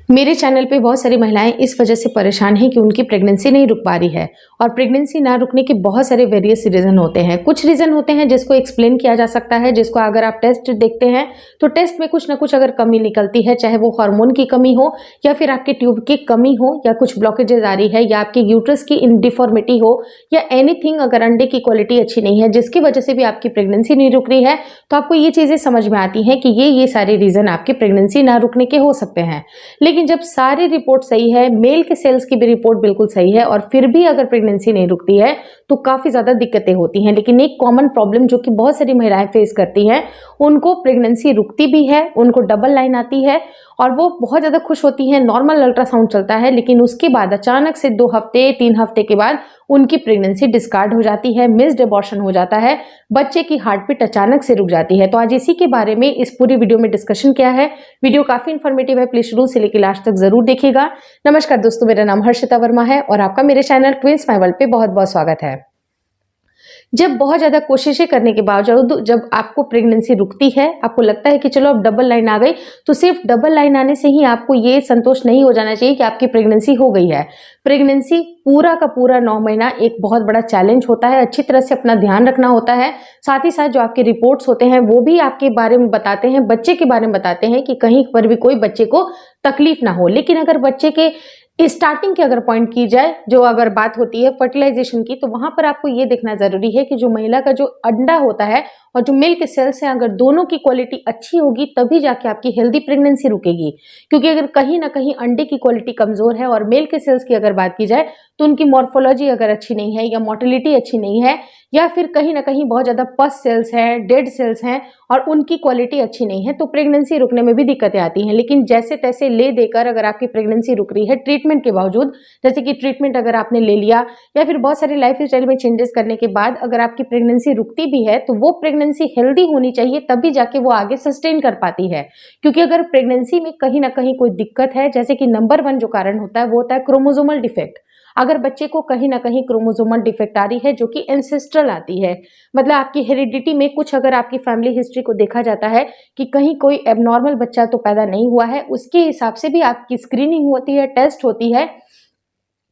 मेरे चैनल पे बहुत सारी महिलाएं इस वजह से परेशान हैं कि उनकी प्रेगनेंसी नहीं रुक पा रही है। और प्रेगनेंसी ना रुकने के बहुत सारे वेरियस रीज़न होते हैं। कुछ रीज़न होते हैं जिसको एक्सप्लेन किया जा सकता है, जिसको अगर आप टेस्ट देखते हैं तो टेस्ट में कुछ ना कुछ अगर कमी निकलती है, चाहे वो हार्मोन की कमी हो या फिर आपके ट्यूब की कमी हो या कुछ ब्लॉकेजेस आ रही है या आपके यूट्रस की डिफॉर्मिटी हो या एनीथिंग, अगर अंडे की क्वालिटी अच्छी नहीं है जिसकी वजह से भी आपकी प्रेगनेंसी नहीं रुक रही है, तो आपको ये चीज़ें समझ में आती हैं कि ये सारे रीज़न आपकी प्रेगनेंसी ना रुकने के हो सकते हैं। लेकिन जब सारी रिपोर्ट सही है, मेल के सेल्स की भी रिपोर्ट बिल्कुल सही है और फिर भी अगर प्रेगनेंसी नहीं रुकती है तो काफ़ी ज़्यादा दिक्कतें होती हैं। लेकिन एक कॉमन प्रॉब्लम जो कि बहुत सारी महिलाएं फेस करती हैं, उनको प्रेगनेंसी रुकती भी है, उनको डबल लाइन आती है और वो बहुत ज़्यादा खुश होती हैं, नॉर्मल अल्ट्रासाउंड चलता है, लेकिन उसके बाद अचानक से 2 हफ्ते 3 हफ्ते के बाद उनकी प्रेगनेंसी डिस्कार्ड हो जाती है, मिस्ड अबॉर्शन हो जाता है, बच्चे की हार्ट बीट अचानक से रुक जाती है। तो आज इसी के बारे में इस पूरी वीडियो में डिस्कशन किया है। वीडियो काफ़ी इन्फॉर्मेटिव है, प्लीज शुरू से लेकर लास्ट तक जरूर देखिएगा। नमस्कार दोस्तों, मेरा नाम हर्षिता वर्मा है और आपका मेरे चैनल ट्विंस माय वर्ल्ड पे बहुत बहुत स्वागत है। जब बहुत ज़्यादा कोशिशें करने के बावजूद जब आपको प्रेगनेंसी रुकती है, आपको लगता है कि चलो अब डबल लाइन आ गई, तो सिर्फ डबल लाइन आने से ही आपको ये संतोष नहीं हो जाना चाहिए कि आपकी प्रेगनेंसी हो गई है। प्रेगनेंसी पूरा का पूरा 9 महीना एक बहुत बड़ा चैलेंज होता है, अच्छी तरह से अपना ध्यान रखना होता है। साथ ही साथ जो आपके रिपोर्ट्स होते हैं वो भी आपके बारे में बताते हैं, बच्चे के बारे में बताते हैं कि कहीं पर भी कोई बच्चे को तकलीफ ना हो। लेकिन अगर बच्चे के स्टार्टिंग की अगर पॉइंट की जाए, जो अगर बात होती है फर्टिलाइजेशन की, तो वहां पर आपको ये देखना जरूरी है कि जो महिला का जो अंडा होता है और जो मिल्क सेल्स हैं, अगर दोनों की क्वालिटी अच्छी होगी तभी जाके आपकी हेल्दी प्रेगनेंसी रुकेगी। क्योंकि अगर कहीं ना कहीं अंडे की क्वालिटी कमजोर है और मिल्क सेल्स की अगर बात की जाए तो उनकी मॉर्फोलॉजी अगर अच्छी नहीं है या मोटिलिटी अच्छी नहीं है या फिर कहीं ना कहीं बहुत ज्यादा पस सेल्स हैं, डेड सेल्स हैं और उनकी क्वालिटी अच्छी नहीं है, तो प्रेगनेंसी रुकने में भी दिक्कतें आती हैं। लेकिन जैसे तैसे ले देकर अगर आपकी प्रेगनेंसी रुक रही है ट्रीटमेंट के बावजूद, जैसे कि ट्रीटमेंट अगर आपने ले लिया या फिर बहुत सारे लाइफ स्टाइल में चेंजेस करने के बाद अगर आपकी प्रेगनेंसी रुकती भी है, तो वो प्रेगनेंसी हेल्दी होनी चाहिए, तभी जाके वो आगे सस्टेन कर पाती है। क्योंकि अगर प्रेगनेंसी में कहीं ना कहीं कोई दिक्कत है, जैसे कि नंबर 1 जो कारण होता है वो होता है क्रोमोसोमल डिफेक्ट। अगर बच्चे को कहीं ना कहीं क्रोमोसोमल डिफेक्ट आ रही है जो कि एंसेस्ट्रल आती है, मतलब आपकी हेरिडिटी में कुछ अगर आपकी फैमिली हिस्ट्री को देखा जाता है कि कहीं कोई एबनॉर्मल बच्चा तो पैदा नहीं हुआ है, उसके हिसाब से भी आपकी स्क्रीनिंग होती है, टेस्ट होती है,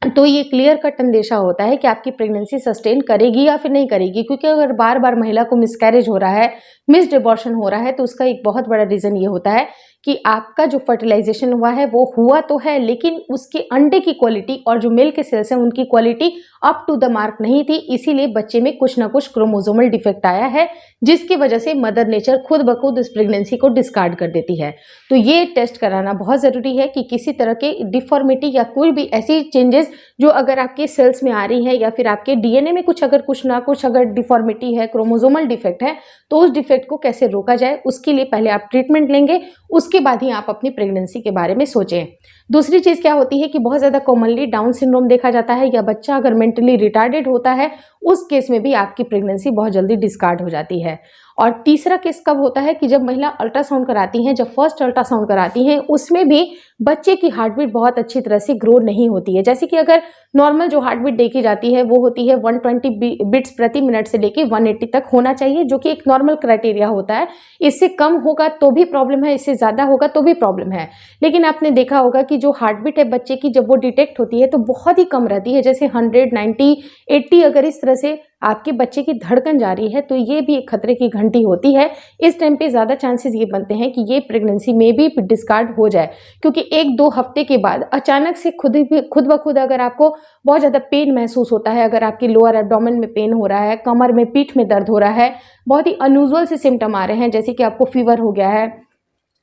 तो ये क्लियर कट अंदेशा होता है कि आपकी प्रेगनेंसी सस्टेन करेगी या फिर नहीं करेगी। क्योंकि अगर बार बार महिला को मिसकैरेज हो रहा है, मिस्ड अबॉर्शन हो रहा है, तो उसका एक बहुत बड़ा रीजन ये होता है कि आपका जो फर्टिलाइजेशन हुआ है वो हुआ तो है, लेकिन उसके अंडे की क्वालिटी और जो मिल्क सेल्स हैं उनकी quality up to the mark नहीं थी। इसीलिए बच्चे में कुछ ना कुछ क्रोमोसोमल डिफेक्ट आया है, जिसकी वजह से मदर नेचर खुद ब खुद इस प्रेगनेंसी को डिस्कार्ड कर देती है। तो ये टेस्ट कराना बहुत जरूरी है कि किसी तरह के डिफॉर्मिटी या कोई भी ऐसी चेंजेस जो अगर आपके सेल्स में आ रही है या फिर आपके डीएनए में कुछ ना कुछ अगर डिफॉर्मिटी है, क्रोमोसोमल डिफेक्ट है, तो उस डिफेक्ट को कैसे रोका जाए, उसके लिए पहले आप ट्रीटमेंट लेंगे, उसके बाद ही आप अपनी प्रेगनेंसी के बारे में सोचें। दूसरी चीज क्या होती है कि बहुत ज्यादा कॉमनली डाउन सिंड्रोम देखा जाता है या बच्चा अगर मेंटली रिटार्डेड होता है, उस केस में भी आपकी प्रेगनेंसी बहुत जल्दी डिस्कार्ड हो जाती है। और तीसरा केस कब होता है कि जब महिला अल्ट्रासाउंड कराती हैं, जब फर्स्ट अल्ट्रासाउंड कराती हैं, उसमें भी बच्चे की हार्ट बीट बहुत अच्छी तरह से ग्रो नहीं होती है। जैसे कि अगर नॉर्मल जो हार्ट बीट देखी जाती है वो होती है 120 बिट्स प्रति मिनट से लेके 180 तक होना चाहिए, जो कि एक नॉर्मल क्राइटेरिया होता है। इससे कम होगा तो भी प्रॉब्लम है, इससे ज़्यादा होगा तो भी प्रॉब्लम है। लेकिन आपने देखा होगा कि जो हार्ट बीट है बच्चे की, जब वो डिटेक्ट होती है तो बहुत ही कम रहती है, जैसे 100, 90, 80 अगर इस तरह से आपके बच्चे की धड़कन जा रही है तो ये भी एक खतरे की घंटी होती है। इस टाइम पे ज़्यादा चांसेस ये बनते हैं कि ये प्रेगनेंसी में भी डिस्कार्ड हो जाए। क्योंकि 1-2 हफ्ते के बाद अचानक से खुद ब खुद अगर आपको बहुत ज़्यादा पेन महसूस होता है, अगर आपके लोअर एब्डोमेन में पेन हो रहा है, कमर में, पीठ में दर्द हो रहा है, बहुत ही अनयूजुअल से सिम्टम आ रहे हैं, जैसे कि आपको फीवर हो गया है,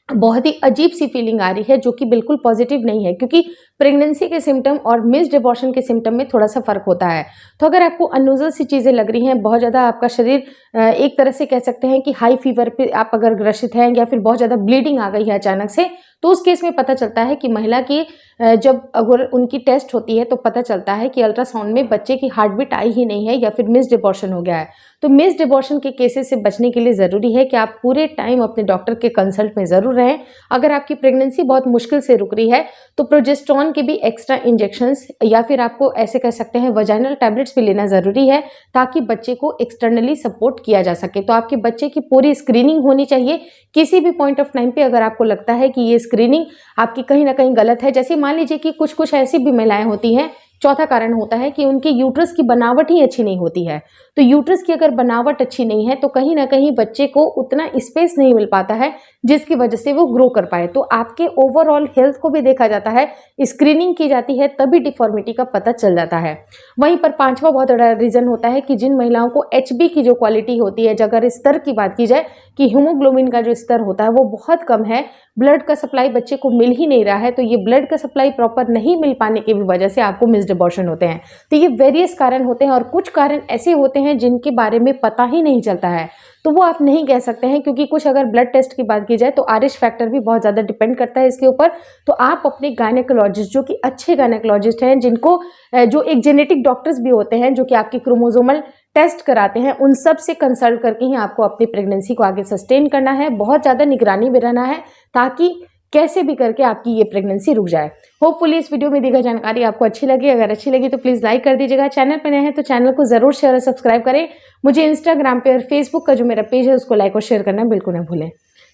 बहुत ही अजीब सी फीलिंग आ रही है, जो कि बिल्कुल पॉजिटिव नहीं है। क्योंकि प्रेगनेंसी के सिम्टम और मिस्ड अबॉर्शन के सिम्टम में थोड़ा सा फर्क होता है। तो अगर आपको अनयूजुअल सी चीज़ें लग रही हैं, बहुत ज़्यादा आपका शरीर एक तरह से कह सकते हैं कि हाई फीवर पे आप अगर ग्रसित हैं या फिर बहुत ज़्यादा ब्लीडिंग आ गई है अचानक से, तो उस केस में पता चलता है कि महिला की जब अगर उनकी टेस्ट होती है तो पता चलता है कि अल्ट्रासाउंड में बच्चे की हार्ट बीट आई ही नहीं है या फिर मिस्ड अबॉर्शन हो गया है। तो मिस्ड अबॉर्शन के केसेस से बचने के लिए ज़रूरी है कि आप पूरे टाइम अपने डॉक्टर के कंसल्ट में ज़रूर रहें। अगर आपकी प्रेगनेंसी बहुत मुश्किल से रुक रही है तो प्रोजेस्टेरॉन के भी एक्स्ट्रा इंजेक्शंस या फिर आपको ऐसे कह सकते हैं वजाइनल टैबलेट्स भी लेना ज़रूरी है, ताकि बच्चे को एक्सटर्नली सपोर्ट किया जा सके। तो आपके बच्चे की पूरी स्क्रीनिंग होनी चाहिए। किसी भी पॉइंट ऑफ टाइम पे अगर आपको लगता है कि ये स्क्रीनिंग आपकी कहीं ना कहीं गलत है, जैसे मान लीजिए कि कुछ ऐसी भी महिलाएं होती हैं, चौथा कारण होता है कि उनके यूट्रस की बनावट ही अच्छी नहीं होती है। तो यूट्रस की अगर बनावट अच्छी नहीं है तो कहीं ना कहीं बच्चे को उतना स्पेस नहीं मिल पाता है जिसकी वजह से वो ग्रो कर पाए। तो आपके ओवरऑल हेल्थ को भी देखा जाता है, स्क्रीनिंग की जाती है, तभी डिफॉर्मिटी का पता चल जाता है। वहीं पर पांचवा बहुत बड़ा रीजन होता है कि जिन महिलाओं को HB की जो क्वालिटी होती है, अगर स्तर की बात की जाए कि हीमोग्लोबिन का जो स्तर होता है वो बहुत कम है, ब्लड का सप्लाई बच्चे को मिल ही नहीं रहा है, तो ये ब्लड का सप्लाई प्रॉपर नहीं मिल पाने की भी वजह से आपको मिस्ड अबॉर्शन होते हैं। तो ये वेरियस कारण होते हैं, और कुछ कारण ऐसे होते हैं जिनके बारे में पता ही नहीं चलता है, तो वो आप नहीं कह सकते हैं, क्योंकि कुछ अगर ब्लड टेस्ट की बात की जाए तो RH फैक्टर भी बहुत ज़्यादा डिपेंड करता है इसके ऊपर। तो आप अपने गायनेकोलॉजिस्ट, जो कि अच्छे गायनेकोलॉजिस्ट हैं, जिनको जो एक जेनेटिक डॉक्टर्स भी होते हैं जो कि आपकी क्रोमोसोमल टेस्ट कराते हैं, उन सब से कंसल्ट करके ही आपको अपनी प्रेगनेंसी को आगे सस्टेन करना है। बहुत ज़्यादा निगरानी में रहना है ताकि कैसे भी करके आपकी ये प्रेगनेंसी रुक जाए। होपफुली इस वीडियो में दी गई जानकारी आपको अच्छी लगी। अगर अच्छी लगी तो प्लीज़ लाइक कर दीजिएगा। चैनल पर नए हैं तो चैनल को ज़रूर शेयर और सब्सक्राइब करें। मुझे इंस्टाग्राम पे और फेसबुक का जो मेरा पेज है उसको लाइक और शेयर करना बिल्कुल ना भूलें।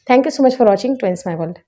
Thank you so much for watching twins my world.